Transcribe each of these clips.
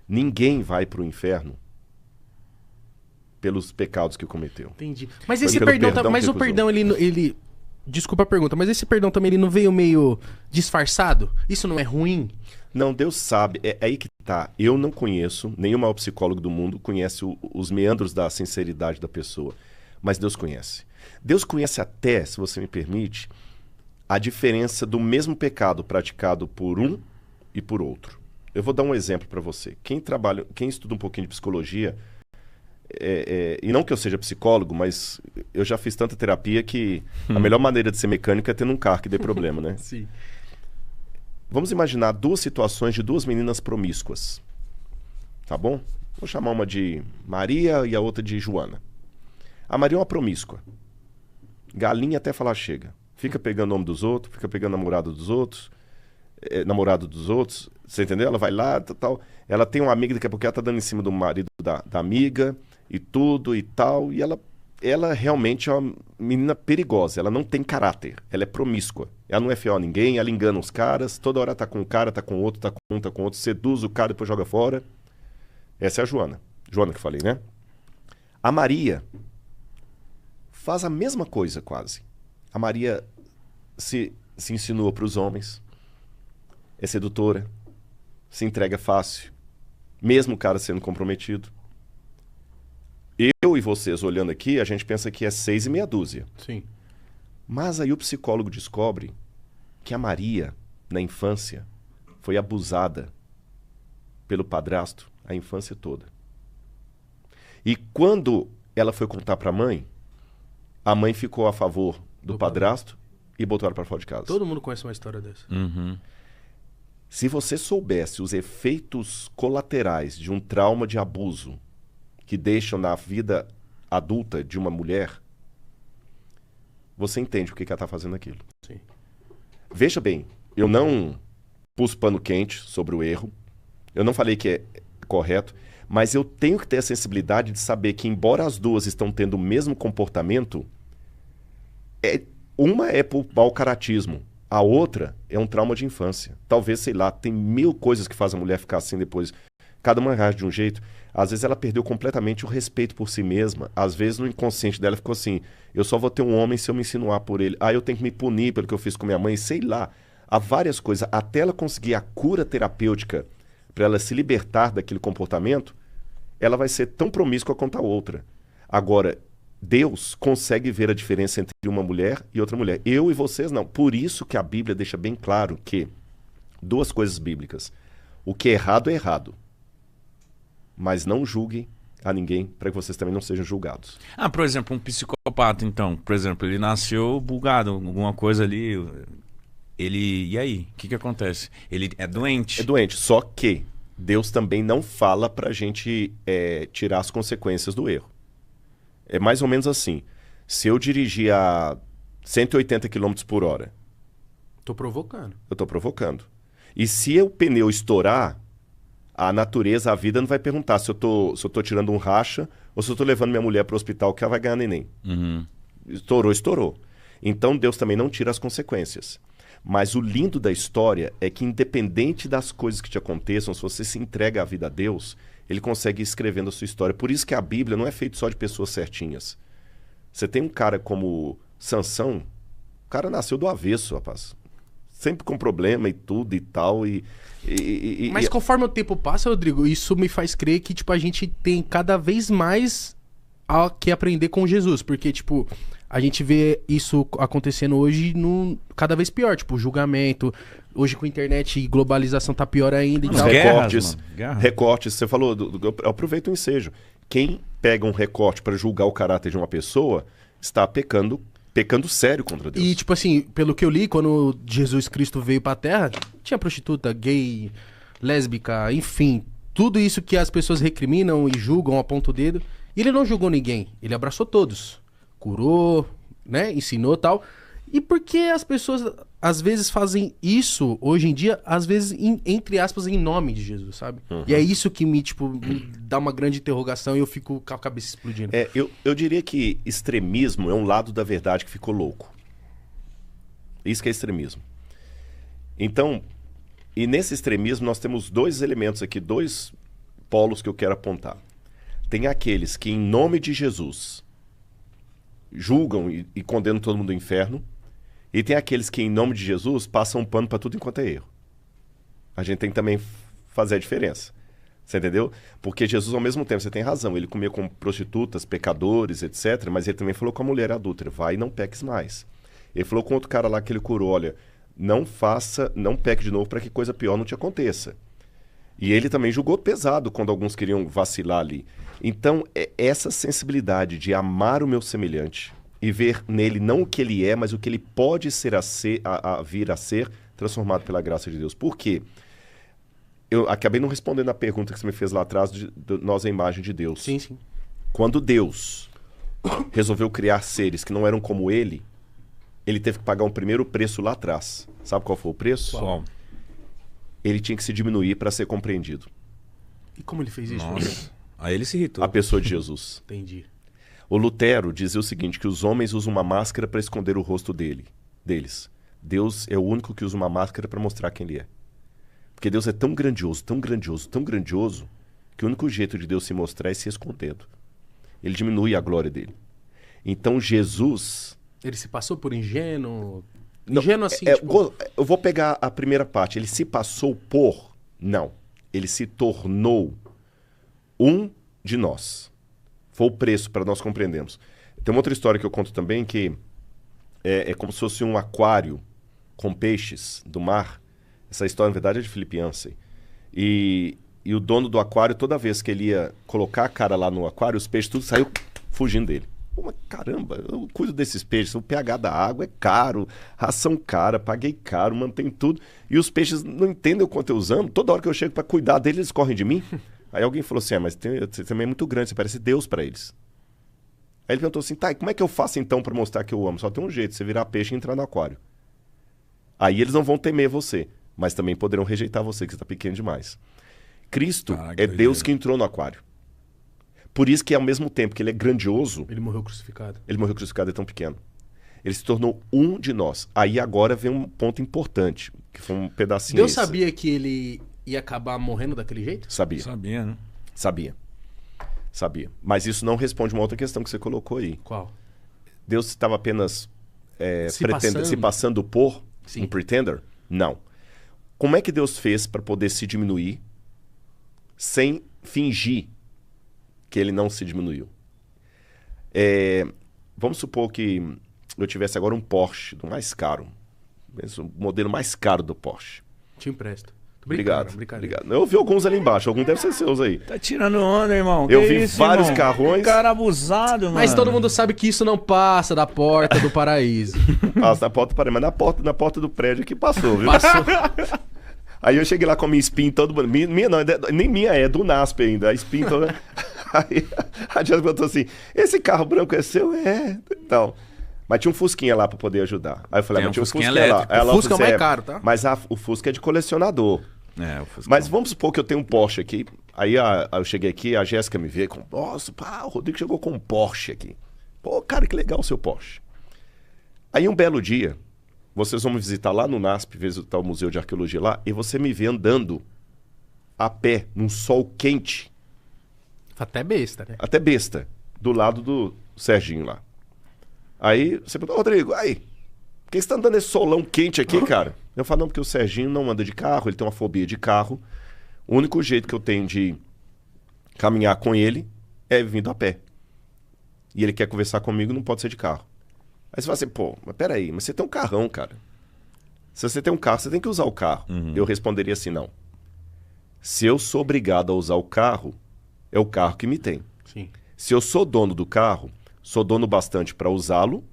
Ninguém vai para o inferno pelos pecados que cometeu. Entendi. Mas Foi esse pelo perdão, perdão mas que o recusou. perdão, ele... Desculpa a pergunta, mas esse perdão também ele não veio meio disfarçado? Isso não é ruim? Não, Deus sabe, é aí que tá. Eu não conheço, nenhum maior psicólogo do mundo conhece os meandros da sinceridade da pessoa, mas Deus conhece. Deus conhece até, se você me permite, a diferença do mesmo pecado praticado por um e por outro. Eu vou dar um exemplo para você. Quem estuda um pouquinho de psicologia, e não que eu seja psicólogo, mas eu já fiz tanta terapia que a melhor maneira de ser mecânico é tendo um carro que dê problema, né? Sim. Vamos imaginar duas situações de duas meninas promíscuas. Tá bom? Vou chamar uma de Maria e a outra de Joana. A Maria é uma promíscua. Galinha até falar chega. Fica pegando o nome dos outros, fica pegando namorado dos outros, namorado dos outros. Você entendeu? Ela vai lá, tal. Ela tem uma amiga, daqui a pouco ela tá dando em cima do marido da amiga e tudo e tal. E ela realmente é uma menina perigosa. Ela não tem caráter. Ela é promíscua. Ela não é fiel a ninguém, ela engana os caras. Toda hora tá com um cara, tá com outro, tá com um, tá com outro. Seduz o cara e depois joga fora. Essa é a Joana. Joana que eu falei, né? A Maria faz a mesma coisa quase. A Maria se insinua para os homens. É sedutora. Se entrega fácil. Mesmo o cara sendo comprometido. Eu e vocês olhando aqui, a gente pensa que é 6 e meia dúzia. Sim. Mas aí o psicólogo descobre que a Maria, na infância, foi abusada pelo padrasto a infância toda. E quando ela foi contar para a mãe ficou a favor do padrasto e botou ela para fora de casa. Todo mundo conhece uma história dessa. Uhum. Se você soubesse os efeitos colaterais de um trauma de abuso que deixam na vida adulta de uma mulher, você entende o que ela está fazendo aquilo. Sim. Veja bem, eu não pus pano quente sobre o erro, eu não falei que é correto, mas eu tenho que ter a sensibilidade de saber que, embora as duas estão tendo o mesmo comportamento, uma é por mau caratismo, a outra é um trauma de infância. Talvez, sei lá, tem 1000 coisas que fazem a mulher ficar assim depois. Cada uma reage de um jeito. Às vezes ela perdeu completamente o respeito por si mesma. Às vezes no inconsciente dela ficou assim, eu só vou ter um homem se eu me insinuar por ele. Eu tenho que me punir pelo que eu fiz com minha mãe. Sei lá. Há várias coisas. Até ela conseguir a cura terapêutica para ela se libertar daquele comportamento, ela vai ser tão promíscua quanto a outra. Agora, Deus consegue ver a diferença entre uma mulher e outra mulher. Eu e vocês não. Por isso que a Bíblia deixa bem claro que duas coisas bíblicas. O que é errado, mas não julguem a ninguém para que vocês também não sejam julgados. Por exemplo, um psicopata, então. Por exemplo, ele nasceu bugado, alguma coisa ali. E aí? O que acontece? Ele é doente? É doente, só que Deus também não fala para a gente tirar as consequências do erro. É mais ou menos assim. Se eu dirigir a 180 km por hora... Tô provocando. Eu tô provocando. E se o pneu estourar, a natureza, a vida não vai perguntar se eu tô tirando um racha ou se eu tô levando minha mulher para o hospital que ela vai ganhar neném. Uhum. Estourou. Então Deus também não tira as consequências. Mas o lindo da história é que, independente das coisas que te aconteçam, se você se entrega a vida a Deus, Ele consegue ir escrevendo a sua história. Por isso que a Bíblia não é feita só de pessoas certinhas. Você tem um cara como Sansão, o cara nasceu do avesso, rapaz. Sempre com problema e tudo e tal. Mas conforme o tempo passa, Rodrigo, isso me faz crer que a gente tem cada vez mais a que aprender com Jesus. Porque, a gente vê isso acontecendo hoje cada vez pior. Julgamento. Hoje com a internet e globalização tá pior ainda. E tal. Recortes. Você falou, aproveita o ensejo. Quem pega um recorte para julgar o caráter de uma pessoa está pecando sério contra Deus. E, pelo que eu li, quando Jesus Cristo veio pra Terra, tinha prostituta, gay, lésbica, enfim, tudo isso que as pessoas recriminam e julgam, apontam o dedo. E ele não julgou ninguém, ele abraçou todos. Curou, né, ensinou e tal. E por que as pessoas, às vezes, fazem isso, hoje em dia, às vezes, entre aspas, em nome de Jesus, sabe? Uhum. E é isso que me dá uma grande interrogação e eu fico com a cabeça explodindo. Eu diria que extremismo é um lado da verdade que ficou louco. Isso que é extremismo. Então, e nesse extremismo nós temos dois elementos aqui, dois polos que eu quero apontar. Tem aqueles que, em nome de Jesus, julgam e condenam todo mundo ao inferno. E tem aqueles que, em nome de Jesus, passam um pano para tudo enquanto é erro. A gente tem que também fazer a diferença. Você entendeu? Porque Jesus, ao mesmo tempo, você tem razão, ele comia com prostitutas, pecadores, etc. Mas ele também falou com a mulher adúltera, vai e não peques mais. Ele falou com outro cara lá que ele curou, olha, não peque de novo para que coisa pior não te aconteça. E ele também julgou pesado quando alguns queriam vacilar ali. Então, essa sensibilidade de amar o meu semelhante e ver nele não o que ele é, mas o que ele pode vir a ser, transformado pela graça de Deus. Por quê? Eu acabei não respondendo a pergunta que você me fez lá atrás de nós a imagem de Deus. Sim, sim. Quando Deus resolveu criar seres que não eram como ele teve que pagar um primeiro preço lá atrás. Sabe qual foi o preço? Qual? Ele tinha que se diminuir para ser compreendido. E como ele fez isso? Nossa. Aí ele se irritou. A pessoa de Jesus. Entendi. O Lutero dizia o seguinte, que os homens usam uma máscara para esconder o rosto deles. Deus é o único que usa uma máscara para mostrar quem ele é. Porque Deus é tão grandioso, tão grandioso, tão grandioso, que o único jeito de Deus se mostrar é se escondendo. Ele diminui a glória dele. Então Jesus... Ele se passou por ingênuo? Não, Ingênuo assim, eu vou pegar a primeira parte. Ele se passou por... Não. Ele se tornou um de nós. Foi o preço para nós compreendermos. Tem uma outra história que eu conto também, que é como se fosse um aquário com peixes do mar. Essa história, na verdade, é de Philip Yancey. E o dono do aquário, toda vez que ele ia colocar a cara lá no aquário, os peixes tudo saiu fugindo dele. Pô, mas caramba, eu cuido desses peixes, o pH da água é caro, ração cara, paguei caro, mantém tudo. E os peixes não entendem o quanto eu usando. Toda hora que eu chego para cuidar deles, eles correm de mim. Aí alguém falou assim, mas você também é muito grande, você parece Deus para eles. Aí ele perguntou assim, tá, e como é que eu faço então para mostrar que eu amo? Só tem um jeito, você virar peixe e entrar no aquário. Aí eles não vão temer você, mas também poderão rejeitar você, que você está pequeno demais. Cristo é Deus que entrou no aquário. Por isso que, ao mesmo tempo que ele é grandioso... Ele morreu crucificado. Ele morreu crucificado, é tão pequeno. Ele se tornou um de nós. Aí agora vem um ponto importante, que foi um pedacinho Deus sabia que ele ia acabar morrendo daquele jeito? Sabia. Sabia, né? Sabia. Mas isso não responde uma outra questão que você colocou aí. Qual? Deus estava apenas Se passando por Sim. um pretender? Não. Como é que Deus fez para poder se diminuir sem fingir que ele não se diminuiu? Vamos supor que eu tivesse agora um Porsche, do mais caro. O modelo mais caro do Porsche. Te empresto. Obrigado. Eu vi alguns ali embaixo, alguns devem ser seus aí. Tá tirando onda, irmão. Eu Que vi isso, vários irmão? carrões. Cara abusado, mano. Mas todo mundo sabe que isso não passa da porta do paraíso. Passa na porta do paraíso, mas na porta do prédio que passou, viu? Passou. Aí eu cheguei lá com a minha spin toda... Minha não, nem minha é, do NASP ainda. A spin toda... Aí a Jéssica perguntou assim, esse carro branco é seu? É. Então... Mas tinha um Fusquinha lá pra poder ajudar. Aí eu falei, mas tinha um Fusquinha lá. O Fusca é mais caro, tá? Mas o Fusca é de colecionador. O Fusca. Mas vamos supor que eu tenho um Porsche aqui. Aí eu cheguei aqui, a Jéssica me vê com... Nossa, pá, o Rodrigo chegou com um Porsche aqui. Pô, cara, que legal o seu Porsche. Aí um belo dia, vocês vão me visitar lá no NASP, visitar o Museu de Arqueologia lá, e você me vê andando a pé, num sol quente. Até besta, né? Até besta. Do lado do Serginho lá. Aí você perguntou, Rodrigo, aí, por que você tá andando nesse solão quente aqui, cara? Eu falo, não, porque o Serginho não anda de carro, ele tem uma fobia de carro. O único jeito que eu tenho de caminhar com ele é vindo a pé. E ele quer conversar comigo, não pode ser de carro. Aí você fala assim, pô, mas peraí, mas você tem um carrão, cara. Se você tem um carro, você tem que usar o carro. Eu responderia assim, não. Se eu sou obrigado a usar o carro, é o carro que me tem. Sim. Se eu sou dono do carro, sou dono bastante para usá-lo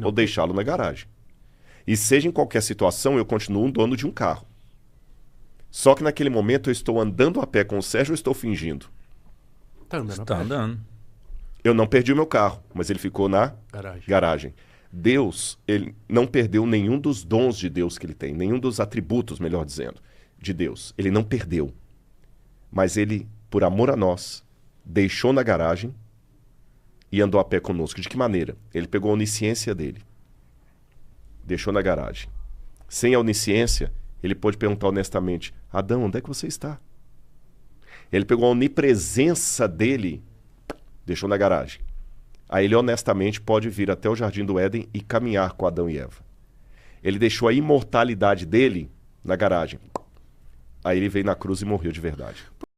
ou deixá-lo na garagem. E seja em qualquer situação, eu continuo um dono de um carro. Só que naquele momento eu estou andando a pé com o Sérgio ou estou fingindo? Tá andando. Tá andando. Eu não perdi o meu carro, mas ele ficou na Garagem. garagem. Deus, ele não perdeu nenhum dos dons de Deus que ele tem, nenhum dos atributos, melhor dizendo, de Deus. Ele não perdeu. Mas ele, por amor a nós, deixou na garagem e andou a pé conosco. De que maneira? Ele pegou a onisciência dele, deixou na garagem. Sem a onisciência, ele pôde perguntar honestamente, Adão, onde é que você está? Ele pegou a onipresença dele, deixou na garagem. Aí ele honestamente pode vir até o Jardim do Éden e caminhar com Adão e Eva. Ele deixou a imortalidade dele na garagem. Aí ele veio na cruz e morreu de verdade.